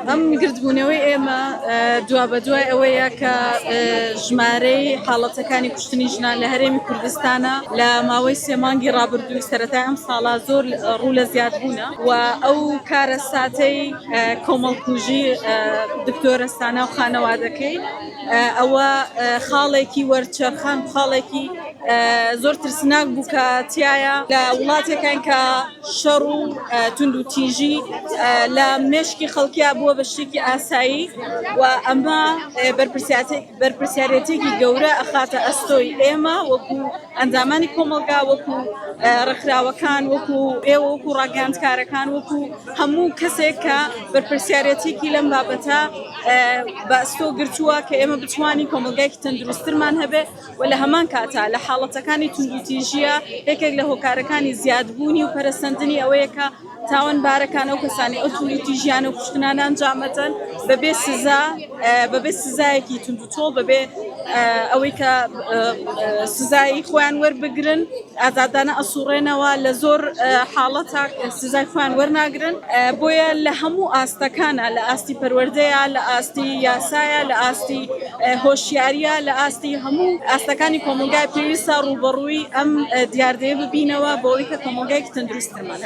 ئەم گردبوونەوەی ئێمە دوا بە دوای ئەوەیە کە ژمارەی حاڵەتەکانی کوشتنی ژنان لە هەرێمی کوردستانە لە ماوەی 3 مانگی ڕابردووی سەرەتای ئەم ساڵا زۆر ڕوو لە زیادبوونە و ئەو کارە ساتەی کۆمەڵکوژی دکتۆرە سانا و خانەوادەکەی ئەوە خاڵێکی وەرچەرخان خاڵێکی زۆر ترسناک بوو کە تایە لە وڵاتێکان کە شەڕ و تونند و تیژی لە مێشکی خەڵکیا بووە بە شتێکی ئاسایی و ئەمە بەرپرسیارەتێکی گەورە ئەخاتە ئەستۆی ئێمە وەکو ئەندامانی کۆمەلگا وەکو ڕێکخراوەکان وەکو ئێوە وەکو ڕاگەاندکارەکان وەکو هەموو کەسێک کە بەرپرسیارەتێکی لەم بابەتە بە ئەستۆ گرتووە کە ئێمە بتوانین کۆمەلگایکی تەندروستترمان هەبێ و لە هەمان کاتە لە حاڵەتەکانی تونند و تیژیە یەکێک لە هۆکارەکانی زیادبوونی و پەرەسەندنی ئەوەیە کە تاوانبارەکان ئەو کەسانی ئەو تولی تیژیان و کوشتنانە ئەنجامەدەن بەبێ سزایەکی تونند و تۆڵ بەبێ ئەوەی کە سزای خۆیان وەربگرن ئازادانە ئەسوڕێنەوە لە زۆر حاڵەتە سزای خۆیان وەرناگرن بۆیە لە هەموو ئاستەکانە لە ئاستی پەروەردەیە لە ئاستی یاسایە لە ئاستی هۆشیاریە لە ئاستی هەموو ئاستەکانی کۆمەلگای پێویستە ڕوبەڕووی ئەم دیاردەیە ببینەوە بۆ ئەوەی کە کۆمەلگایەکی تەندروستترمان هەبێت.